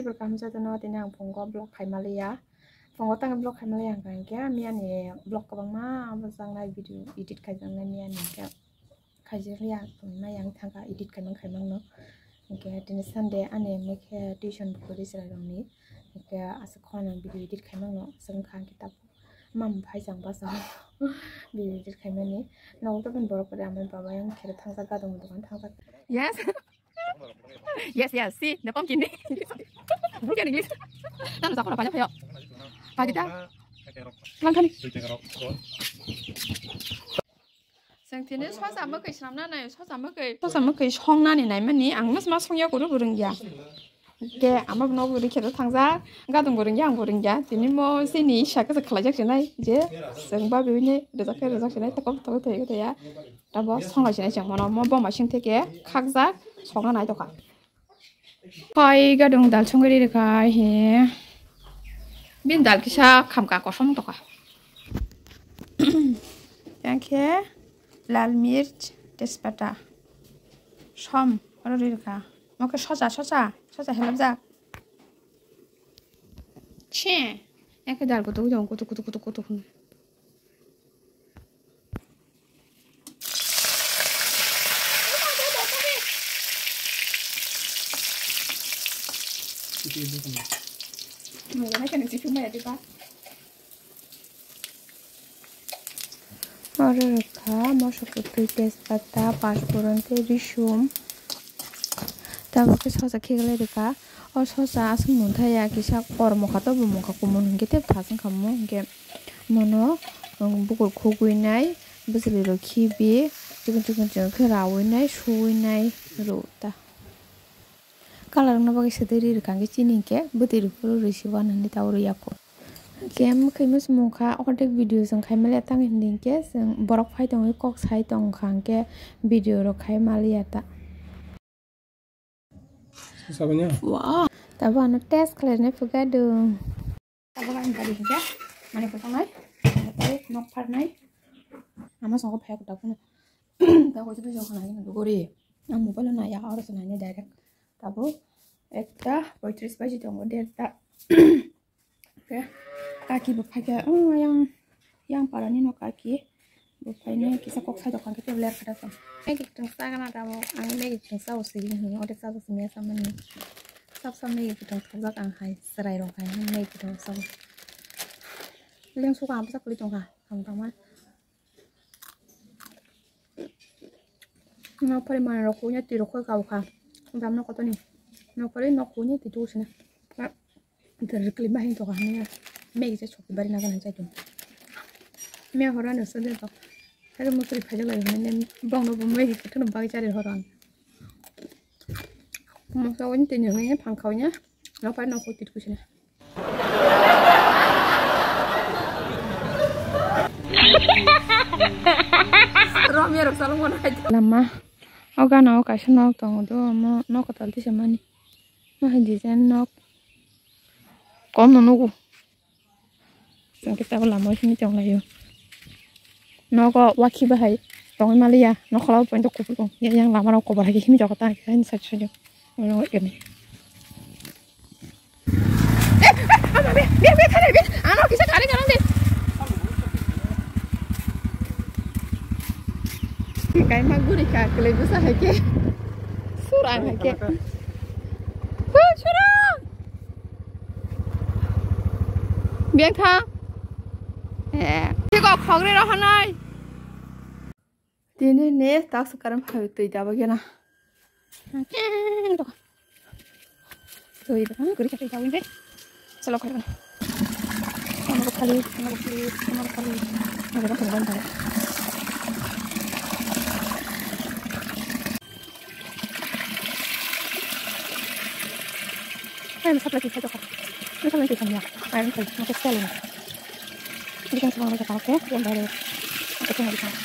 welcome to the North in Pongo blog Kaimalia. Pongo tang blog Kaimalia kan ke miani blog ka bangma basang lai video edit kai jang lai miani ke kaijeria pungma yang thanga edit kai mang khai mang no ke tin Sunday ane make tuition book ri sra rong ni ke as khona video edit khai mang no sang khang kitab mam phai jang ba sa video edit khai mani no to ben borok ra man baba yang khere thangsa ga dong dukan thangsa yes yes see the pumpkin look at English tan sa khona pa ja pa kita lang kan sang tini sosa ma kai samna nai sosa ma kai songna ni nai mani ang mas ma songya guru burung ya ke ama no buri khere thangsa ga dong burung ya tini mo sini sha ka khala jak sinai je sang ba bi ni de jak sinai ta kom to thei ga ya ta bo song la sinai chang mo no mo bo ma sing the ke khakja songa nai to ka pai ga dong dal chongri ri ka he bin dal kisa kham ka ko som to ka yanke লাল মির্চ তেজপাতা সম রি রেখা আমাকে সজা হেলাম যা ছে একে ডাল কত রেখা মশলা তেজপাতা পাঁচফোড়ন রিসুম তারপরে সজা খেয়ে রেখা ও সজা আসুন মন্থাইয়া কিসা করমখা তো বমখা কুমন হুঁকে তেপ থাসুন খামো হুঁকে মনো বুকুর খুগুইনাই বুঝলি খিবি চিকন রাউইনাই সুইনাই রৌতা কালার নাবাকে সেদের রেখাঙ্গে চিনিকে বুতির উপর রিসিবা নানি তাও রিয়াকো game kaimus mukha ordek video jong khaimali atang hinding ke jong borok phai tong kok sai tong khang ke video ro khaimali ata sabanya wow tabo ano test khle ne fuga do tabo kan bari ke mane ko nai tai nok phar nai ama song ko phai ko ta ko ta ko jibe jong khana ni gori am mobile na ya aur sana ni direct tabo ekta 35 baji tong derta oke kaki bapaknya yang parani no kaki bapaknya kisah kok saja kan kita belajar kada sam megi tungsa kan ada mau ang megi tungsa usi ini odek sa semia sama ni sab sam megi tungsa kan hai serai rong kan megi tungsa leng suka apa sak kulit tungka sama no pariman rokunya ti rokoi kau ka dam no koto ni no pari no kunya ti tu sina terklima hin to kan ya megi je choki bari nagan jai tum me horan no sende to hari mutri phajal lai ne bong no megi thun bagi chari horan mo sa won tin ne phang khau nya no pa no ko tit ku sina ro me ro salong won hai lama oga no ka shno to do mo no ko tal ti samani no hindi jen no con nó nugu sang kita ko lamo sini chong layo nó có waki bahai tong malia nó khala point ko pulong yang lama nó ko bahagi himi jokata kan sa chyo nó cái này be khare be ano kisa khare karan de cái maguri ka kle bisa hake surang hake surang biang tha cái khó này đó này tin nè tác sự karam phải tùy đào bao nhiêu na tùy đó cứ đi cái đào ini selalu karam sama kali ada kan bantai ay masap lagi satu kali ini lagi kan ya ayam tadi mau sekali ini kan semua mereka pakai yang baru aku tinggal di sana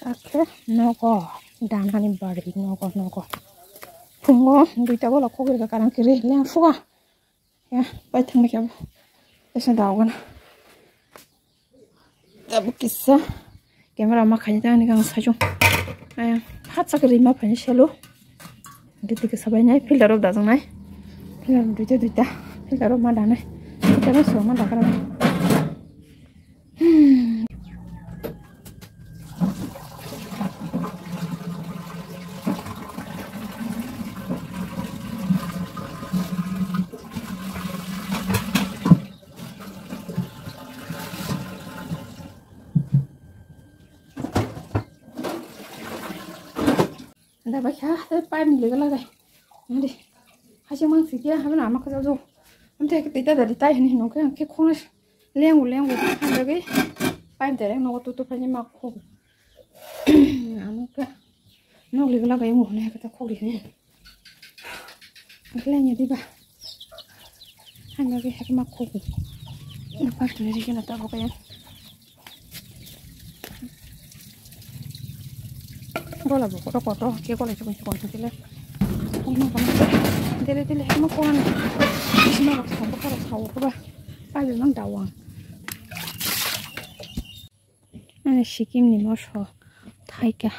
oke noko dan hani bari noko pungo duita bola kok ke kanan kiri yang fuga ya baik tengah ya bisa dawan tapi kisah kamera makanya jangan nikang saja ayam hat sakit lima banyak selalu gitu ke sabanya filter udah jangan Hilang duita. Hilang rumah dana. Kita semua dah kerana. Anda baca, tapi ni lega lagi. Nanti, hasil mang sikit, apa nama kau tahu? Nanti kita dari tay ni, nak ke konas lengu, anda ke, paim tereng, nak tutup aja mak kau. Anu ke, nak lega lagi yang mana kita kau ni. Kelenya di bah, anda ke hak mak kau. Nampak tu ni kita tak apa yang. Bola buku kotor, kia bola cukup cile. Kamu dele kamu kawan. Semua orang tahu apa. Pada orang dawang. Ane Sikkim ni masuk Thai ka.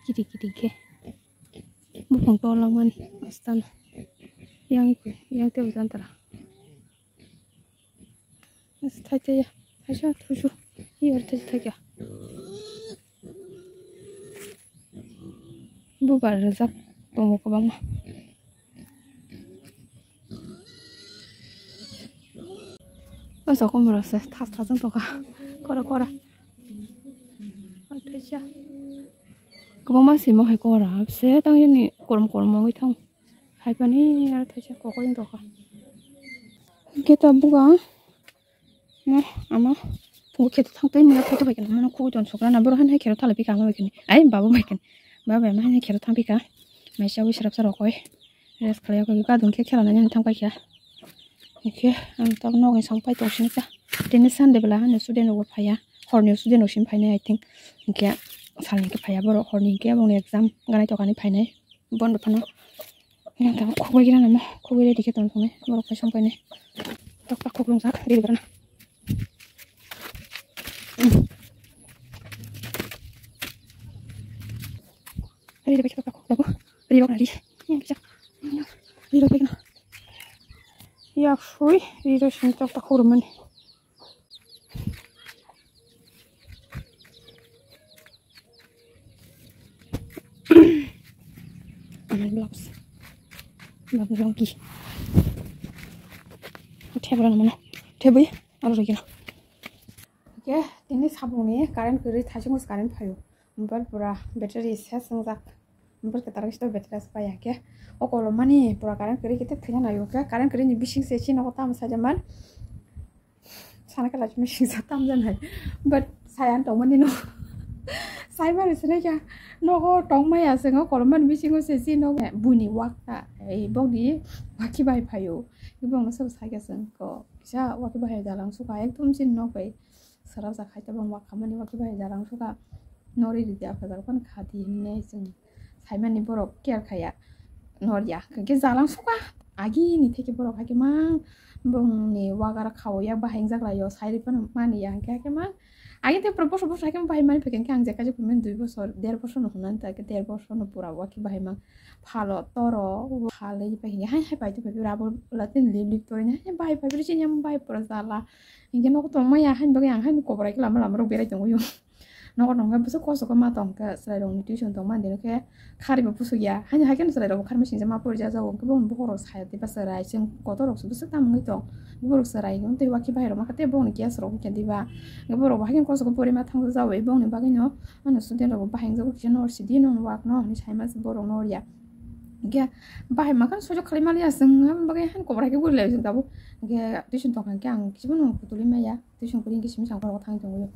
Kiri ke. Bukan tolong man astan. Yang tu bukan tera. Thai ya. Aja tuju. Iya Thai ka. Bubar rezak tunggu ke bang. Masa aku merasa tas tu kora. Ada siapa? Kau masih mau kora? Saya tanya ni koram mau itu. Hai pani ada siapa? Kau yang tu kah? Kita buka. Ama. Kau kita tangtu ini nak foto bikin. Mana kau jangan suka. Nampur kan hai kira thala bikin apa bikin. Ayo babu bikin. Baba mana kira tang pika, macam wis serap rokoi, res kerja kau juga dong kira nanya tang pika, oke, tapi nongin sampai tu sini ta, denisan debelah ane sudah nunggu paya, horny sudah nunggu paya I think, oke, saling ke paya baru horny ke abang exam, ganai tu ganai paya, bon depan, yang tahu kau kira nama, kau kira dikit tu ni, baru paya sampai ni, tak kau belum sah, di depan. Hari dia pakai apa? Hari dia lagi. Yang kita. Hari dia pakai. Ya, fui. Hari dia sini tak kurman. Aman blouse. Blouse lagi. Table mana? Table. Aduh lagi na. Oke, ini sabun ni. Karen kiri thajung us karen payu. Mobile pura battery ses sangat. Mobile kita harus tu battery supaya ya. Oh kalau mana pura karen kiri kita punya nayu ya. Karen kiri ni bising sesi nak tahu saja man. Sana kalau cuma bising satam jangan. But saya tahu mana no. Saya baru saja. No tahu mana sengaja kalau mana bising sesi no bunyi wakta. Bang di waki bayi payu. Ibang masa saya sengaja. Bisa waki bayi jalan suka. Ekdom sin no bayi. Serap sakit tapi wakaman ni waki bayi jalan suka. Nori di apa kan khadi ni sing saya mana ni borok kiar kaya nori ya kerja jalan suka agi ni teki borok lagi mang bung ni wagara kau ya baheng jak lah yo saya pun mana yang kaya mang agi tu propos lagi baheng mana pengen kang jak aja pun 2 bosor 1.5 bosor no hunan tak 1.5 bosor no pura waki baheng mang phalo toro phale pengen hai pai tu berapa latin lip torin hai pai beri nyam pai pura salah ingin aku tu maya hai bagi yang hai ko berai lama ro berai tunggu yo nongol nongol besok kosong ke matang ke selain dong tujuan dong mana ke kari berpusuk ya hanya hakin selain dong kari mesin sama pur jasa dong ke bong boros saya tiba serai sing kotor dong besok tamu itu boros serai dong tiba waki bahaya maka tiba bong kias dong kian tiba ke boros hakin kosong ke puri matang jasa we bong ni bagai no mana sudah dong bahaya jauh kian nor sidi nong wak no ni saya masih borong nor ya Gya bahaya makan sojo kali malia sengam bagai han kobra ke gue lewat tabu gya tujuan dong kan kian kisah nong putuli maya tujuan kuring kisah misal kalau tang dong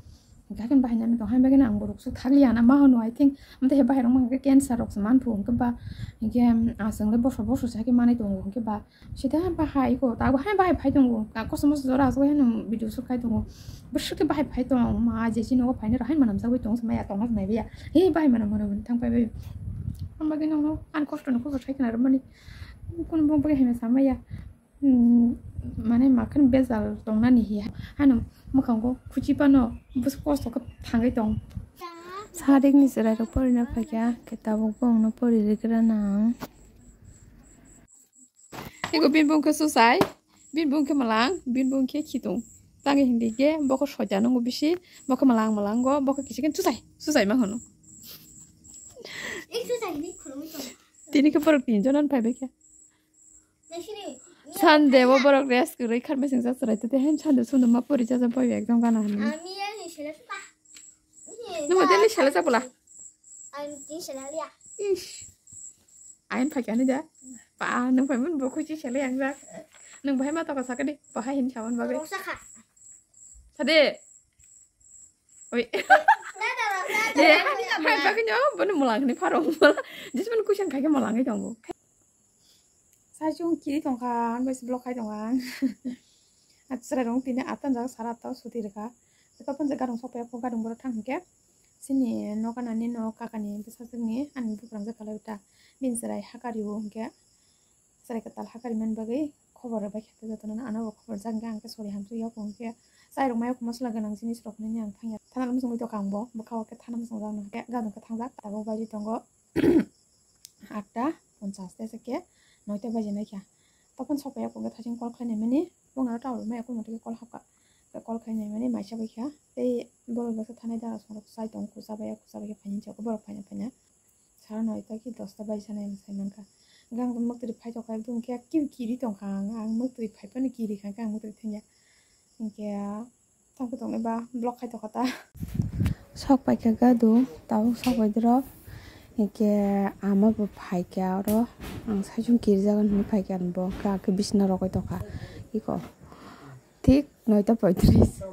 Gagan bahaya ni tu, hai bagai nang borok su thali ana mah no I think, amte bahaya orang mah cancer rok seman pun ke ba, ini asing le bosor saya ke mana tunggu ke ba, sudah bahaya ko, tahu hai bahaya tunggu, aku semua seorang aku yang video su kai tunggu, bersih bahaya tunggu, mah aja sih no bahaya ni rahai mana masa tunggu sama ya tunggu sama ya, bahaya mana tang bahaya, am bagai nang no, an kosto no kosto saya kena rumah ni, kun bong bagai sama ya. Mana makan bezal tong nani ya, anu makan ko kuci pano, bus kosto ke tanggai tong. Sadik ni serai ropor na pagya, kita bukong no pori regra nang. Iko binbung ke susai, binbung ke malang, binbung ke kitung. Tangi hindi ke, boko soja nunggu bisi, boko malang go, boko kisikin susai mah hono. Tini ke porok tinjonan pai beke. Sande wo borok res kurai kar mesing sa surai tete hen sande sundu ma pori jajan pai ekdom kana hani. Nunggu deli shala sa pula. Ish. Ain pai kani da. Pa nung pai mun boku chi shala yang rak. Nung pai ma ta ka sakadi, pa hai hin chawan babe. Sade. Oi. Ya, hai bagai nyo, bonu mulang ni parong. Just man kusian kage mulang itu nggo. Sajung kiri tongkan, bes blok kai tongkan. Atsara dong tine atan jak sarat tau suti reka. Teka pun jaga dong sopa ko gadung boro thang ke. Sini no kana ni no kakani besa sini an bukrang jaka lauta. Bin serai hakari wo ke. Serai ketal hakari men bagai khobor ba khete jatona ana khobor jangga angke sori hamsu ya ko ke. Sai rong mayo ko masla ganang jinis rok ni yang thangya. Tanam musung to kangbo, bakaw ke tanam musung jang ke gadung ke thangjak tabo baji tongo. 8টা 50 থেকে 9টা বাজে না কিয়া তখন সবাই একগে থাজিং কল খাইনে মানে বংনা টাও মে একো মতে কল হাকা কল খাইনে মানে মাইসা বাইখা এই বড় বড় থানায় দাঁড়া সরক সাই দং কুসাবাই ফাইন চাও বড় ফাইনা সারা 9টা কি 10টা বাজে না সাইমানকা gang mukti phai to kai dung kya kiri tong khang ang mukti phai pa ni kiri khang kang mukti thenya kya tang ko tong ba block khai to kata sok pai ka ga du taw sok bai dro ke ama bo phai kya ro ang sajung kiri jagan ni phai kya bo ka ke bisna ro kai to kha iko ঠিক 9:35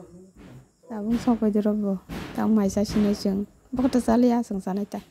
tabung sok bai dro bo tang mai sa sinai jeng bokta salia sang sanai ta